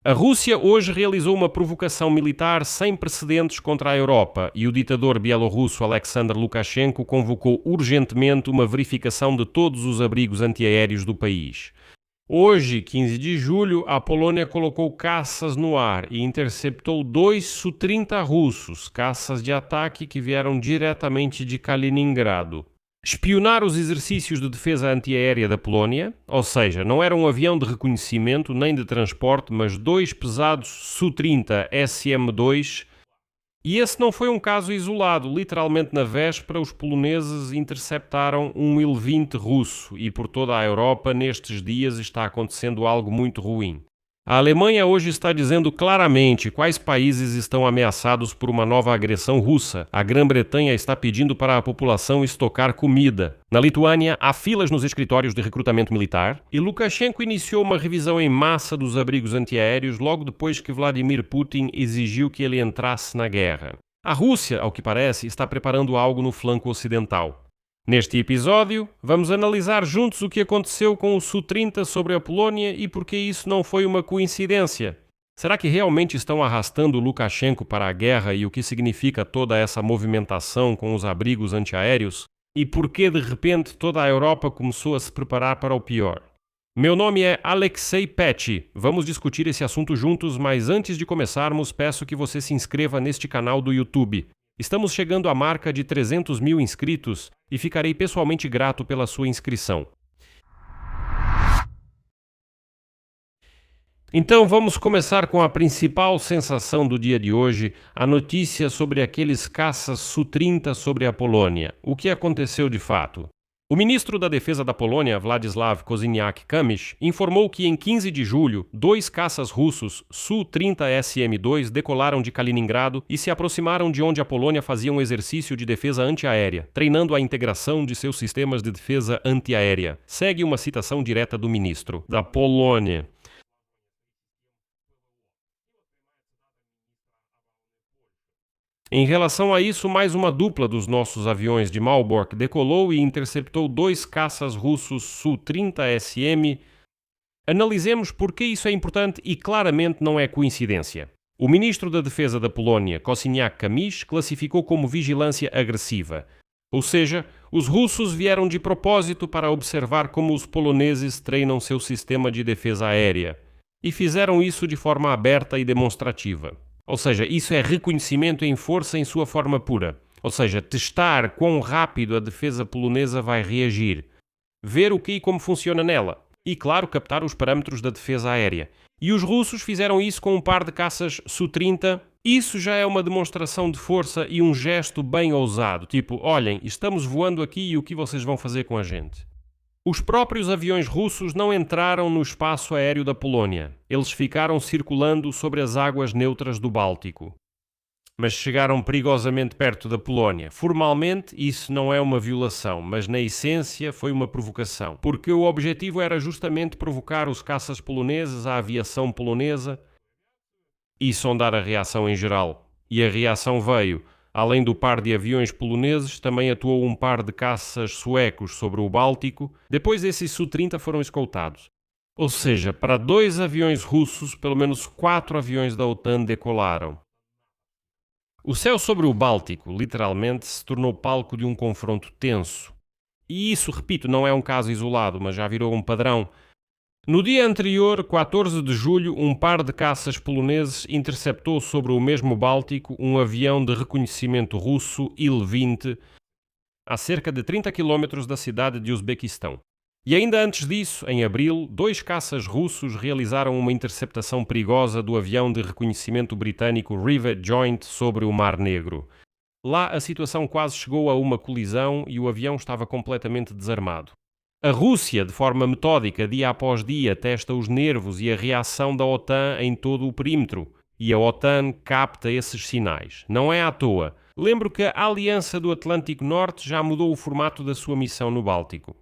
A Rússia hoje realizou uma provocação militar sem precedentes contra a Europa e o ditador bielorrusso Alexander Lukashenko convocou urgentemente uma verificação de todos os abrigos antiaéreos do país. Hoje, 15 de julho, a Polônia colocou caças no ar e interceptou 2 Su-30 russos, caças de ataque que vieram diretamente de Kaliningrado. Espionar os exercícios de defesa antiaérea da Polónia, ou seja, não era um avião de reconhecimento nem de transporte, mas 2 pesados Su-30 SM-2. E esse não foi um caso isolado. Literalmente na véspera, os poloneses interceptaram um Il-20 russo e por toda a Europa nestes dias está acontecendo algo muito ruim. A Alemanha hoje está dizendo claramente quais países estão ameaçados por uma nova agressão russa. A Grã-Bretanha está pedindo para a população estocar comida. Na Lituânia, há filas nos escritórios de recrutamento militar e Lukashenko iniciou uma revisão em massa dos abrigos antiaéreos logo depois que Vladimir Putin exigiu que ele entrasse na guerra. A Rússia, ao que parece, está preparando algo no flanco ocidental. Neste episódio, vamos analisar juntos o que aconteceu com o Su-30 sobre a Polónia e por que isso não foi uma coincidência. Será que realmente estão arrastando Lukashenko para a guerra e o que significa toda essa movimentação com os abrigos antiaéreos? E por que de repente toda a Europa começou a se preparar para o pior? Meu nome é Alexei Petty. Vamos discutir esse assunto juntos, mas antes de começarmos, peço que você se inscreva neste canal do YouTube. Estamos chegando à marca de 300 mil inscritos e ficarei pessoalmente grato pela sua inscrição. Então vamos começar com a principal sensação do dia de hoje, a notícia sobre aqueles caças Su-30 sobre a Polônia. O que aconteceu de fato? O ministro da Defesa da Polônia, Władysław Kosiniak-Kamysz, informou que em 15 de julho, 2 caças russos Su-30 SM-2 decolaram de Kaliningrado e se aproximaram de onde a Polônia fazia um exercício de defesa antiaérea, treinando a integração de seus sistemas de defesa antiaérea. Segue uma citação direta do ministro da Polônia. Em relação a isso, mais uma dupla dos nossos aviões de Malbork decolou e interceptou 2 caças russos Su-30SM. Analisemos por que isso é importante e claramente não é coincidência. O ministro da Defesa da Polónia, Kosiniak-Kamysz, classificou como vigilância agressiva. Ou seja, os russos vieram de propósito para observar como os poloneses treinam seu sistema de defesa aérea. E fizeram isso de forma aberta e demonstrativa. Ou seja, isso é reconhecimento em força em sua forma pura. Ou seja, testar quão rápido a defesa polonesa vai reagir. Ver o que e como funciona nela. E, claro, captar os parâmetros da defesa aérea. E os russos fizeram isso com um par de caças Su-30. Isso já é uma demonstração de força e um gesto bem ousado. Tipo, olhem, estamos voando aqui e o que vocês vão fazer com a gente? Os próprios aviões russos não entraram no espaço aéreo da Polónia. Eles ficaram circulando sobre as águas neutras do Báltico. Mas chegaram perigosamente perto da Polónia. Formalmente, isso não é uma violação, mas na essência foi uma provocação. Porque o objetivo era justamente provocar os caças poloneses, a aviação polonesa e sondar a reação em geral. E a reação veio. Além do par de aviões poloneses, também atuou um par de caças suecos sobre o Báltico. Depois esses Su-30 foram escoltados. Ou seja, para 2 aviões russos, pelo menos 4 aviões da OTAN decolaram. O céu sobre o Báltico, literalmente, se tornou palco de um confronto tenso. E isso, repito, não é um caso isolado, mas já virou um padrão. No dia anterior, 14 de julho, um par de caças poloneses interceptou sobre o mesmo Báltico um avião de reconhecimento russo Il-20 a cerca de 30 km da cidade de Uzbequistão. E ainda antes disso, em abril, 2 caças russos realizaram uma interceptação perigosa do avião de reconhecimento britânico Rivet Joint sobre o Mar Negro. Lá a situação quase chegou a uma colisão e o avião estava completamente desarmado. A Rússia, de forma metódica, dia após dia, testa os nervos e a reação da OTAN em todo o perímetro. E a OTAN capta esses sinais. Não é à toa. Lembro que a Aliança do Atlântico Norte já mudou o formato da sua missão no Báltico.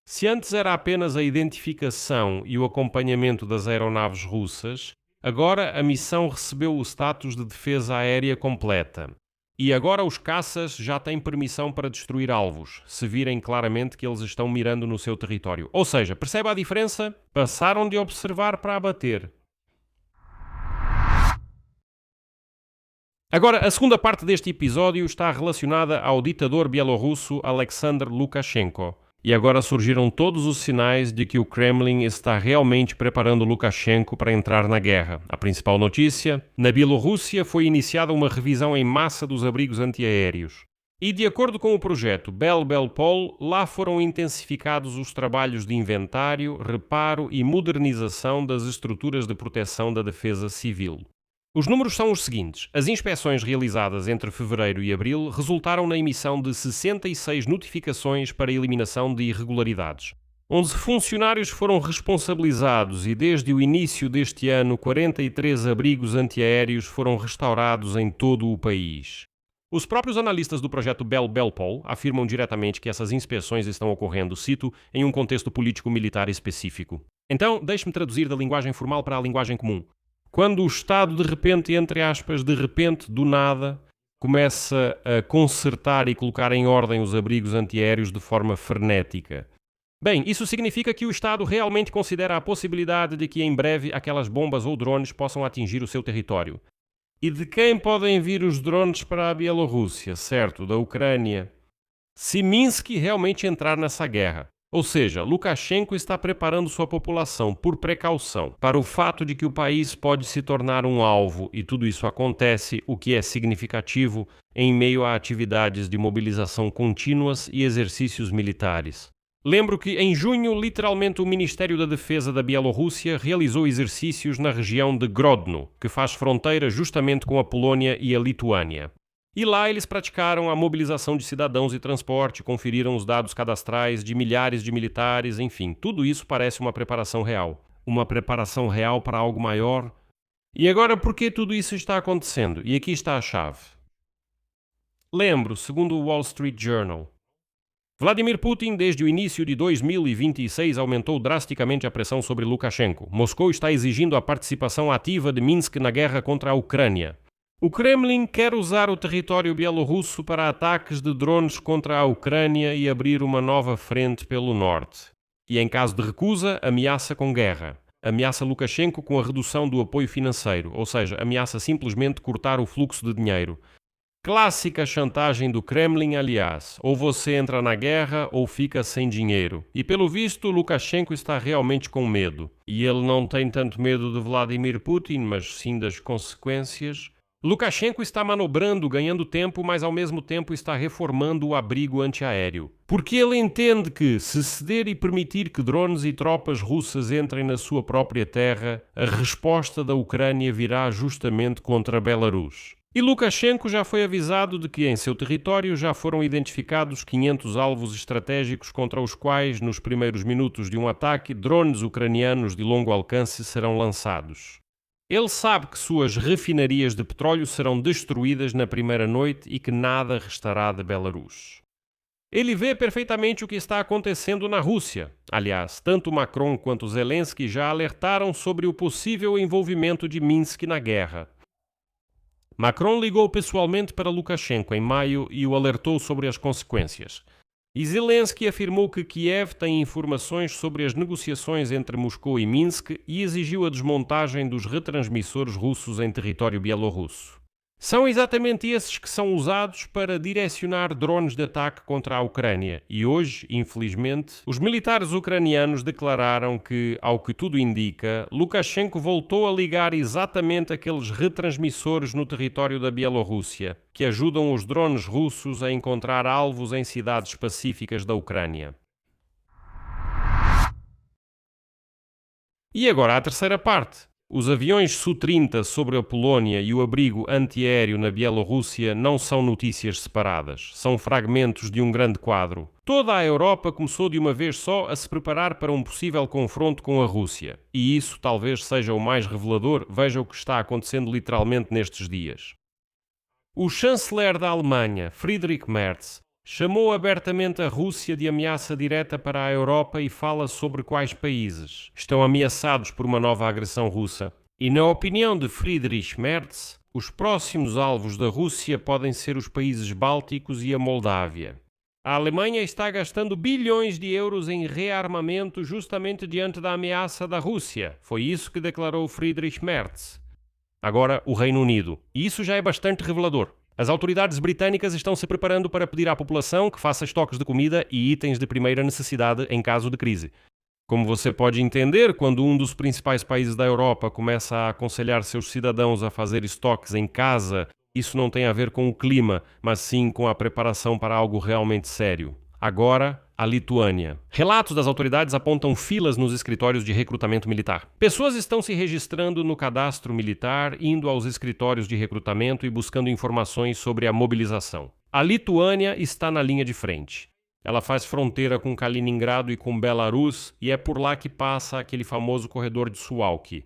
Se antes era apenas a identificação e o acompanhamento das aeronaves russas, agora a missão recebeu o status de defesa aérea completa. E agora os caças já têm permissão para destruir alvos, se virem claramente que eles estão mirando no seu território. Ou seja, percebe a diferença? Passaram de observar para abater. Agora, a segunda parte deste episódio está relacionada ao ditador bielorrusso Alexander Lukashenko. E agora surgiram todos os sinais de que o Kremlin está realmente preparando Lukashenko para entrar na guerra. A principal notícia: na Bielorrússia foi iniciada uma revisão em massa dos abrigos antiaéreos. E de acordo com o projeto Bell-Bell-Pol, lá foram intensificados os trabalhos de inventário, reparo e modernização das estruturas de proteção da defesa civil. Os números são os seguintes. As inspeções realizadas entre fevereiro e abril resultaram na emissão de 66 notificações para eliminação de irregularidades. 11 funcionários foram responsabilizados e desde o início deste ano 43 abrigos antiaéreos foram restaurados em todo o país. Os próprios analistas do projeto Bell-Bell-Pol afirmam diretamente que essas inspeções estão ocorrendo, cito, em um contexto político-militar específico. Então, deixe-me traduzir da linguagem formal para a linguagem comum. Quando o Estado, de repente, entre aspas, de repente, do nada, começa a consertar e colocar em ordem os abrigos antiaéreos de forma frenética. Bem, isso significa que o Estado realmente considera a possibilidade de que em breve aquelas bombas ou drones possam atingir o seu território. E de quem podem vir os drones para a Bielorrússia? Certo, da Ucrânia. Se Minsk realmente entrar nessa guerra. Ou seja, Lukashenko está preparando sua população, por precaução, para o fato de que o país pode se tornar um alvo, e tudo isso acontece, o que é significativo, em meio a atividades de mobilização contínuas e exercícios militares. Lembro que, em junho, literalmente o Ministério da Defesa da Bielorrússia realizou exercícios na região de Grodno, que faz fronteira justamente com a Polônia e a Lituânia. E lá eles praticaram a mobilização de cidadãos e transporte, conferiram os dados cadastrais de milhares de militares, enfim, tudo isso parece uma preparação real. Uma preparação real para algo maior. E agora, por que tudo isso está acontecendo? E aqui está a chave. Lembro, segundo o Wall Street Journal, Vladimir Putin, desde o início de 2026, aumentou drasticamente a pressão sobre Lukashenko. Moscou está exigindo a participação ativa de Minsk na guerra contra a Ucrânia. O Kremlin quer usar o território bielorrusso para ataques de drones contra a Ucrânia e abrir uma nova frente pelo norte. E em caso de recusa, ameaça com guerra. Ameaça Lukashenko com a redução do apoio financeiro, ou seja, ameaça simplesmente cortar o fluxo de dinheiro. Clássica chantagem do Kremlin, aliás. Ou você entra na guerra ou fica sem dinheiro. E pelo visto, Lukashenko está realmente com medo. E ele não tem tanto medo de Vladimir Putin, mas sim das consequências. Lukashenko está manobrando, ganhando tempo, mas ao mesmo tempo está reformando o abrigo antiaéreo. Porque ele entende que, se ceder e permitir que drones e tropas russas entrem na sua própria terra, a resposta da Ucrânia virá justamente contra Belarus. E Lukashenko já foi avisado de que em seu território já foram identificados 500 alvos estratégicos contra os quais, nos primeiros minutos de um ataque, drones ucranianos de longo alcance serão lançados. Ele sabe que suas refinarias de petróleo serão destruídas na primeira noite e que nada restará de Belarus. Ele vê perfeitamente o que está acontecendo na Rússia. Aliás, tanto Macron quanto Zelensky já alertaram sobre o possível envolvimento de Minsk na guerra. Macron ligou pessoalmente para Lukashenko em maio e o alertou sobre as consequências. E Zelensky afirmou que Kiev tem informações sobre as negociações entre Moscou e Minsk e exigiu a desmontagem dos retransmissores russos em território bielorrusso. São exatamente esses que são usados para direcionar drones de ataque contra a Ucrânia. E hoje, infelizmente, os militares ucranianos declararam que, ao que tudo indica, Lukashenko voltou a ligar exatamente aqueles retransmissores no território da Bielorrússia, que ajudam os drones russos a encontrar alvos em cidades pacíficas da Ucrânia. E agora a terceira parte. Os aviões Su-30 sobre a Polónia e o abrigo antiaéreo na Bielorrússia não são notícias separadas, são fragmentos de um grande quadro. Toda a Europa começou de uma vez só a se preparar para um possível confronto com a Rússia. E isso talvez seja o mais revelador, veja o que está acontecendo literalmente nestes dias. O chanceler da Alemanha, Friedrich Merz, chamou abertamente a Rússia de ameaça direta para a Europa e fala sobre quais países estão ameaçados por uma nova agressão russa. E na opinião de Friedrich Merz, os próximos alvos da Rússia podem ser os países bálticos e a Moldávia. A Alemanha está gastando bilhões de euros em rearmamento justamente diante da ameaça da Rússia. Foi isso que declarou Friedrich Merz. Agora, o Reino Unido. E isso já é bastante revelador. As autoridades britânicas estão se preparando para pedir à população que faça estoques de comida e itens de primeira necessidade em caso de crise. Como você pode entender, quando um dos principais países da Europa começa a aconselhar seus cidadãos a fazer estoques em casa, isso não tem a ver com o clima, mas sim com a preparação para algo realmente sério. Agora, a Lituânia. Relatos das autoridades apontam filas nos escritórios de recrutamento militar. Pessoas estão se registrando no cadastro militar, indo aos escritórios de recrutamento e buscando informações sobre a mobilização. A Lituânia está na linha de frente. Ela faz fronteira com Kaliningrado e com Belarus e é por lá que passa aquele famoso corredor de Suwałki.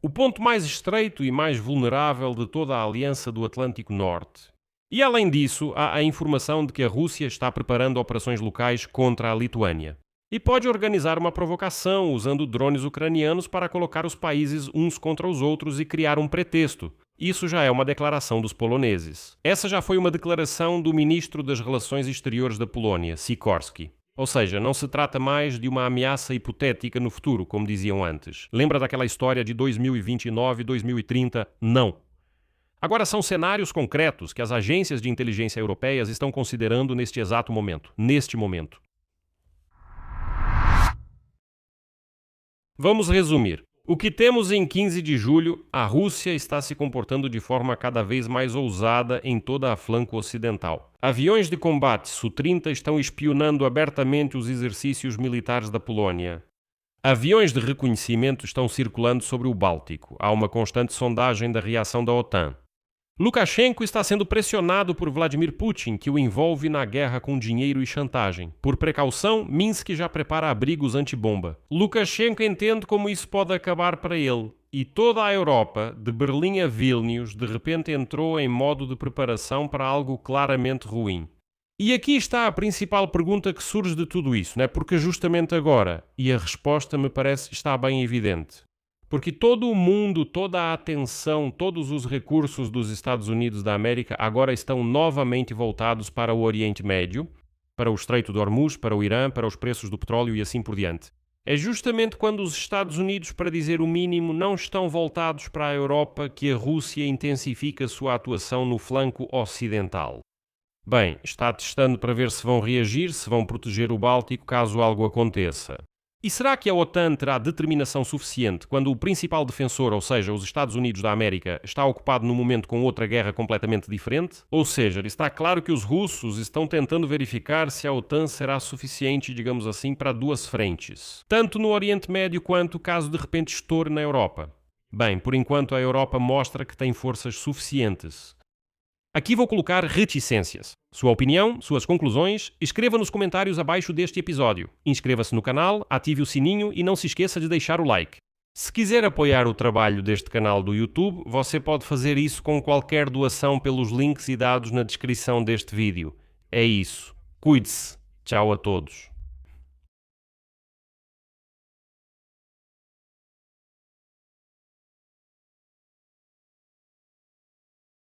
O ponto mais estreito e mais vulnerável de toda a Aliança do Atlântico Norte. E além disso, há a informação de que a Rússia está preparando operações locais contra a Lituânia. E pode organizar uma provocação usando drones ucranianos para colocar os países uns contra os outros e criar um pretexto. Isso já é uma declaração dos poloneses. Essa já foi uma declaração do ministro das Relações Exteriores da Polónia, Sikorski. Ou seja, não se trata mais de uma ameaça hipotética no futuro, como diziam antes. Lembra daquela história de 2029 e 2030? Não. Agora são cenários concretos que as agências de inteligência europeias estão considerando neste exato momento. Neste momento. Vamos resumir. O que temos em 15 de julho, a Rússia está se comportando de forma cada vez mais ousada em toda a flanco ocidental. Aviões de combate Su-30 estão espionando abertamente os exercícios militares da Polônia. Aviões de reconhecimento estão circulando sobre o Báltico. Há uma constante sondagem da reação da OTAN. Lukashenko está sendo pressionado por Vladimir Putin, que o envolve na guerra com dinheiro e chantagem. Por precaução, Minsk já prepara abrigos antibomba. Lukashenko entende como isso pode acabar para ele. E toda a Europa, de Berlim a Vilnius, de repente entrou em modo de preparação para algo claramente ruim. E aqui está a principal pergunta que surge de tudo isso, né? Porque justamente agora, e a resposta me parece está bem evidente. Porque todo o mundo, toda a atenção, todos os recursos dos Estados Unidos da América agora estão novamente voltados para o Oriente Médio, para o Estreito de Hormuz, para o Irã, para os preços do petróleo e assim por diante. É justamente quando os Estados Unidos, para dizer o mínimo, não estão voltados para a Europa que a Rússia intensifica sua atuação no flanco ocidental. Bem, está testando para ver se vão reagir, se vão proteger o Báltico caso algo aconteça. E será que a OTAN terá determinação suficiente quando o principal defensor, ou seja, os Estados Unidos da América, está ocupado no momento com outra guerra completamente diferente? Ou seja, está claro que os russos estão tentando verificar se a OTAN será suficiente, digamos assim, para duas frentes. Tanto no Oriente Médio quanto caso de repente estoure na Europa. Bem, por enquanto a Europa mostra que tem forças suficientes. Aqui vou colocar reticências. Sua opinião, suas conclusões, escreva nos comentários abaixo deste episódio. Inscreva-se no canal, ative o sininho e não se esqueça de deixar o like. Se quiser apoiar o trabalho deste canal do YouTube, você pode fazer isso com qualquer doação pelos links e dados na descrição deste vídeo. É isso. Cuide-se. Tchau a todos.